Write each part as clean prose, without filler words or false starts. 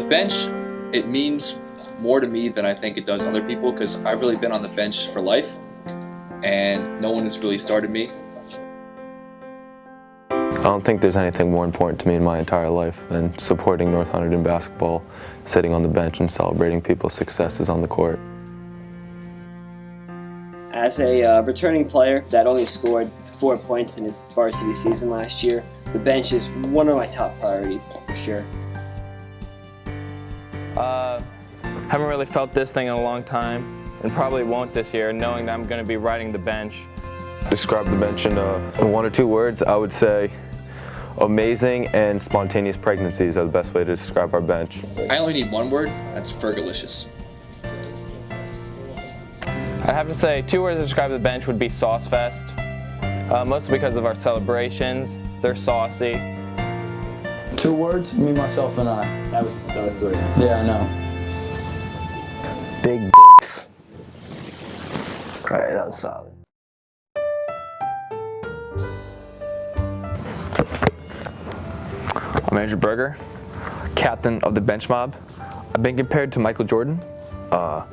bench, it means more to me than I think it does other people because I've really been on the bench for life and no one has really started me. I don't think there's anything more important to me in my entire life than supporting North Hunterdon basketball, sitting on the bench and celebrating people's successes on the court. As a returning player that only scored 4 points in his varsity season last year, the bench is one of my top priorities for sure. Haven't really felt this thing in a long time and probably won't this year, knowing that I'm going to be riding the bench. Describe the bench in 1 or 2 words, I would say amazing and spontaneous pregnancies are the best way to describe our bench. I only need 1 word, that's Fergalicious. I have to say 2 words to describe the bench would be Sauce Fest, mostly because of our celebrations. They're saucy. 2 words, me, myself, and I. That was 3. Yeah, I know. Big dicks. Alright, that was solid. I'm Andrew Berger, captain of the bench mob. I've been compared to Michael Jordan, but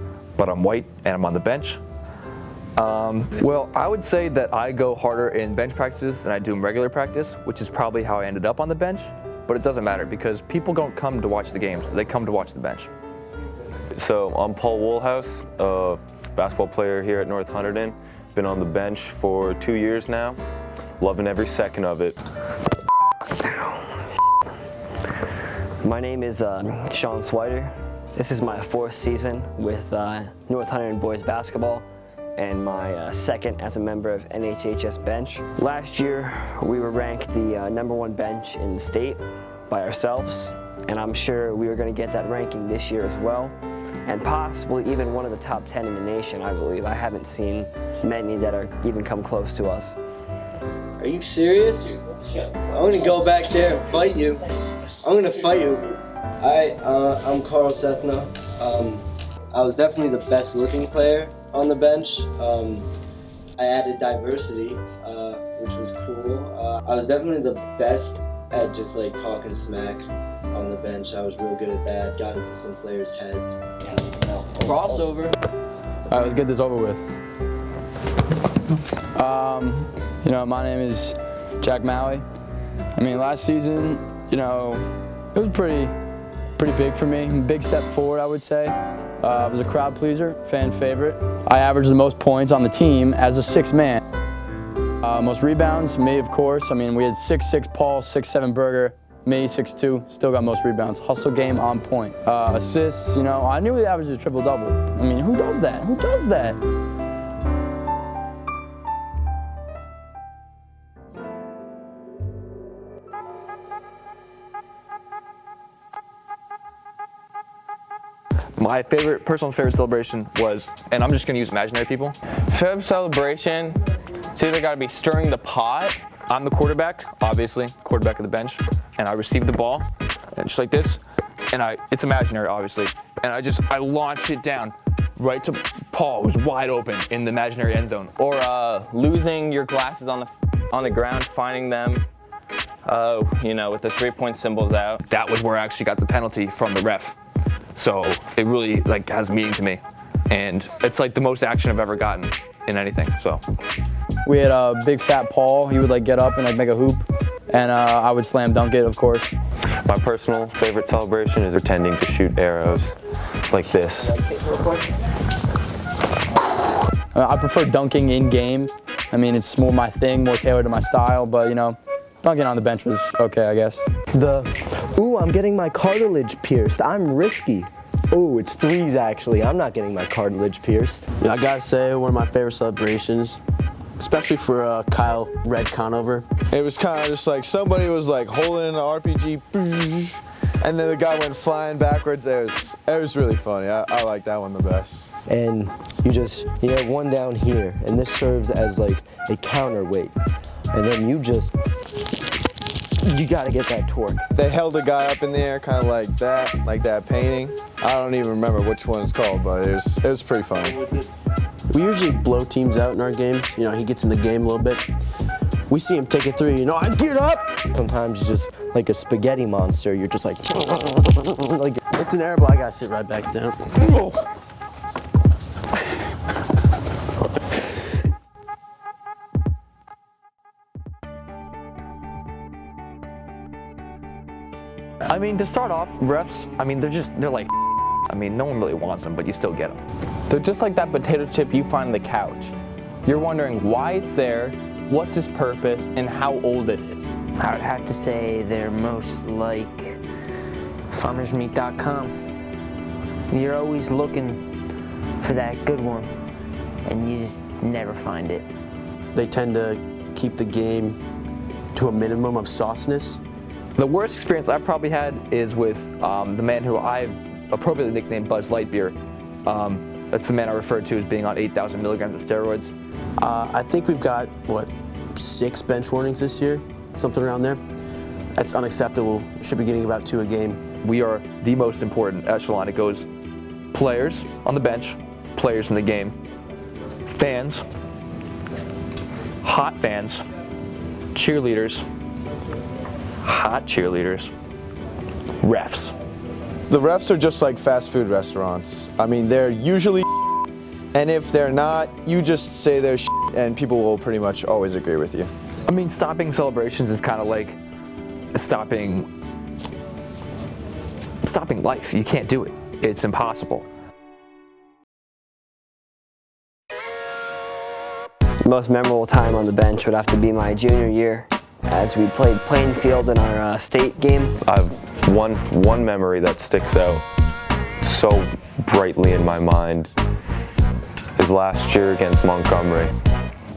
I'm white and I'm on the bench. Well, I would say that I go harder in bench practices than I do in regular practice, which is probably how I ended up on the bench, but it doesn't matter because people don't come to watch the games, they come to watch the bench. So I'm Paul Woolhouse, a basketball player here at North Hunterdon. Been on the bench for 2 years now, loving every second of it. My name is Sean Swider. This is my 4th season with North Hunterdon boys basketball and my 2nd as a member of NHBench. Last year we were ranked the #1 bench in the state by ourselves, and I'm sure we were going to get that ranking this year as well, and possibly even one of the top 10 in the nation, I believe. I haven't seen many that are even come close to us. Are you serious? I'm gonna go back there and fight you. I'm gonna fight you. I'm Carl Sethna. I was definitely the best looking player on the bench. I added diversity, which was cool. I was definitely the best at just like talking smack on the bench. I was real good at that. Got into some players' heads. Crossover. All right, let's get this over with. My name is Jack Maui. I mean, last season, it was pretty big for me. Big step forward, I would say. I was a crowd pleaser, fan favorite. I averaged the most points on the team as a 6th man. Most rebounds, me, of course. I mean, we had 6'6" Paul, 6'7" Berger. Me, 6'2", still got most rebounds. Hustle game on point. Assists, I knew we averaged a triple-double. I mean, who does that? Who does that? My personal favorite celebration was, and I'm just gonna use imaginary people. Favorite celebration, it's either got to be stirring the pot. I'm the quarterback, obviously, quarterback of the bench, and I receive the ball, and just like this, and it's imaginary, obviously, and I launch it down right to Paul, who's wide open in the imaginary end zone. Or losing your glasses on the ground, finding them, with the 3-point symbols out. That was where I actually got the penalty from the ref. So it really has meaning to me, and it's like the most action I've ever gotten in anything. So We had a big fat Paul. He would get up and make a hoop, and I would slam dunk it, of course. My personal favorite celebration is pretending to shoot arrows like this. I prefer dunking in game. I mean, it's more my thing, more tailored to my style, but dunking on the bench was okay, I guess. Ooh, I'm getting my cartilage pierced. I'm risky. Ooh, it's 3s actually. I'm not getting my cartilage pierced. I gotta say, one of my favorite celebrations, especially for Kyle Red Conover. It was kind of just like somebody was holding an RPG, and then the guy went flying backwards. It was really funny. I like that one the best. And you have one down here, and this serves as a counterweight. And then you gotta get that torque. They held the guy up in the air kind of like that painting. I don't even remember which one it's called, but it was pretty funny. We usually blow teams out in our games. He gets in the game a little bit. We see him take a 3, I get up! Sometimes you're just like a spaghetti monster. You're just like It's an air ball. I gotta sit right back down. I mean, to start off, refs, I mean, they're like, I mean, no one really wants them, but you still get them. They're just like that potato chip you find on the couch. You're wondering why it's there, what's its purpose, and how old it is. I would have to say they're most like farmersmeat.com. You're always looking for that good one, and you just never find it. They tend to keep the game to a minimum of sauceness. The worst experience I've probably had is with the man who I've appropriately nicknamed Buzz Lightyear. That's the man I referred to as being on 8,000 milligrams of steroids. I think we've got, 6 bench warnings this year? Something around there. That's unacceptable. Should be getting about 2 a game. We are the most important echelon. It goes players on the bench, players in the game, fans, hot fans, cheerleaders, hot cheerleaders, refs. The refs are just like fast food restaurants. I mean, they're usually and if they're not, you just say they're and people will pretty much always agree with you. I mean, stopping celebrations is kind of like stopping life. You can't do it. It's impossible. The most memorable time on the bench would have to be my junior year as we played playing field in our state game. I've one memory that sticks out so brightly in my mind is last year against Montgomery.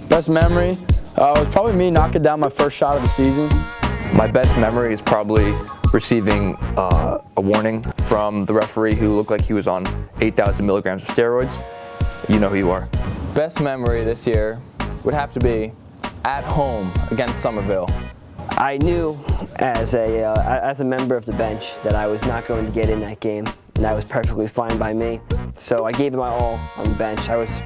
Best memory was probably me knocking down my first shot of the season. My best memory is probably receiving a warning from the referee who looked like he was on 8,000 milligrams of steroids. You know who you are. Best memory this year would have to be at home against Somerville. I knew as a member of the bench that I was not going to get in that game, and that was perfectly fine by me. So I gave it my all on the bench. I was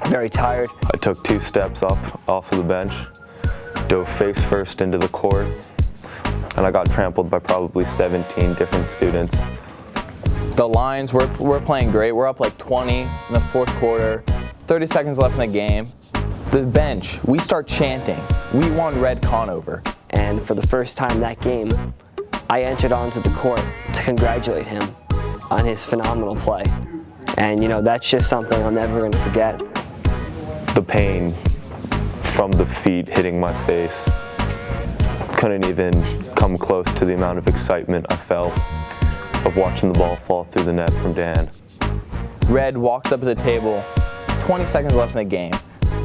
very tired. I took 2 steps off of the bench, dove face first into the court, and I got trampled by probably 17 different students. The Lions, we're playing great. We're up like 20 in the fourth quarter, 30 seconds left in the game. The bench, we start chanting, "We won Red Conover." And for the first time that game, I entered onto the court to congratulate him on his phenomenal play. And that's just something I'm never going to forget. The pain from the feet hitting my face couldn't even come close to the amount of excitement I felt of watching the ball fall through the net from Dan. Red walks up to the table, 20 seconds left in the game.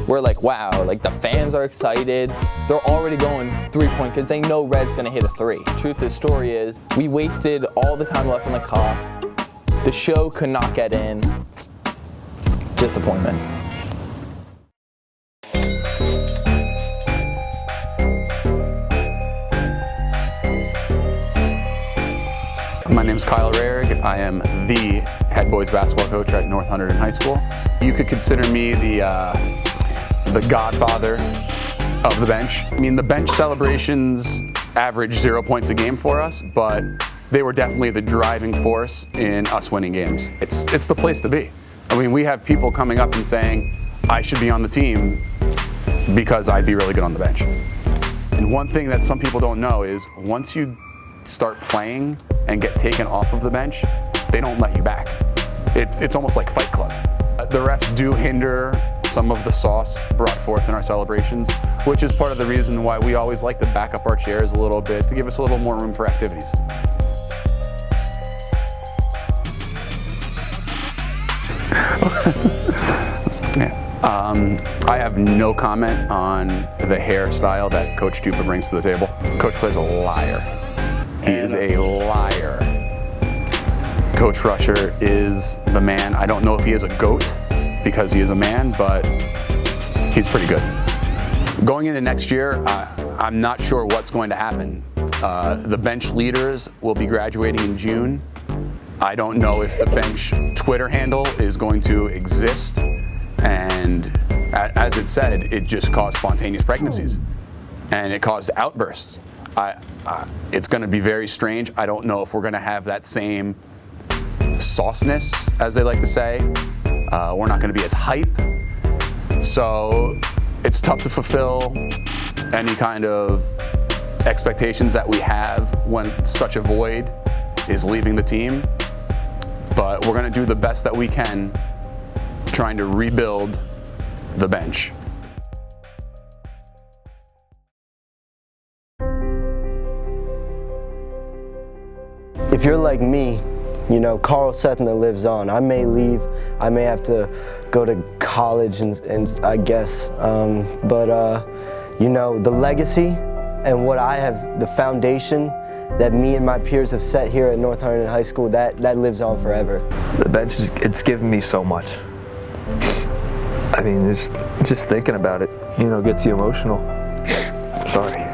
We're like, wow, like the fans are excited. They're already going 3-point because they know Red's gonna hit a 3. Truth of the story is, we wasted all the time left on the clock. The show could not get in. Disappointment. My name's Kyle Rarig. I am the head boys basketball coach at North Hunterdon High School. You could consider me the godfather of the bench. I mean, the bench celebrations average 0 points a game for us, but they were definitely the driving force in us winning games. It's the place to be. I mean, we have people coming up and saying, I should be on the team because I'd be really good on the bench. And one thing that some people don't know is once you start playing and get taken off of the bench, they don't let you back. It's almost like Fight Club. The refs do hinder some of the sauce brought forth in our celebrations, which is part of the reason why we always like to back up our chairs a little bit to give us a little more room for activities. I have no comment on the hairstyle that Coach Dupa brings to the table. Coach Clay's a liar. He is a liar. Coach Rusher is the man. I don't know if he is a GOAT because he is a man, but he's pretty good. Going into next year, I'm not sure what's going to happen. The bench leaders will be graduating in June. I don't know if the bench Twitter handle is going to exist. And as it said, it just caused spontaneous pregnancies and it caused outbursts. It's going to be very strange. I don't know if we're going to have that same sauceness, as they like to say. We're not going to be as hype. So it's tough to fulfill any kind of expectations that we have when such a void is leaving the team. But we're going to do the best that we can trying to rebuild the bench. If you're like me, you know, Carl Sethna lives on. I may leave, I may have to go to college and I guess, you know, the legacy and what I have, the foundation that me and my peers have set here at North Hunterdon High School, that lives on forever. The bench, it's given me so much. I mean, just thinking about it, you know, gets you emotional. Sorry.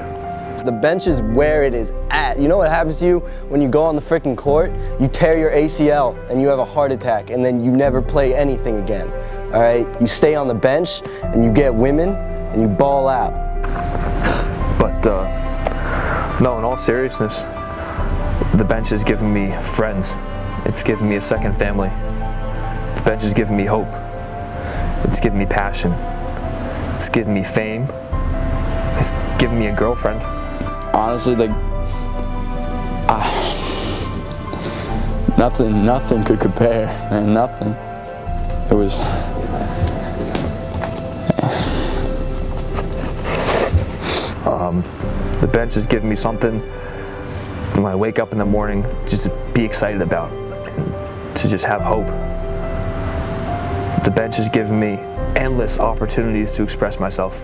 The bench is where it is at. You know what happens to you when you go on the freaking court? You tear your ACL and you have a heart attack and then you never play anything again. All right? You stay on the bench and you get women and you ball out. But no, in all seriousness, the bench has given me friends. It's given me a second family. The bench has given me hope. It's given me passion. It's given me fame. It's given me a girlfriend. Honestly, like, nothing could compare, man, nothing. It was, the bench has given me something when I wake up in the morning just to be excited about, and to just have hope. The bench has given me endless opportunities to express myself.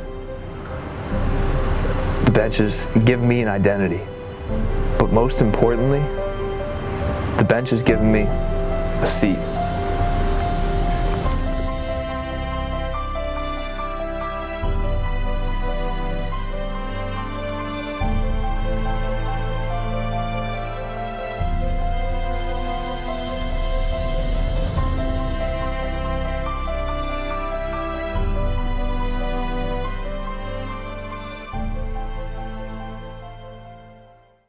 The bench has given me an identity, but most importantly, the bench has given me a seat.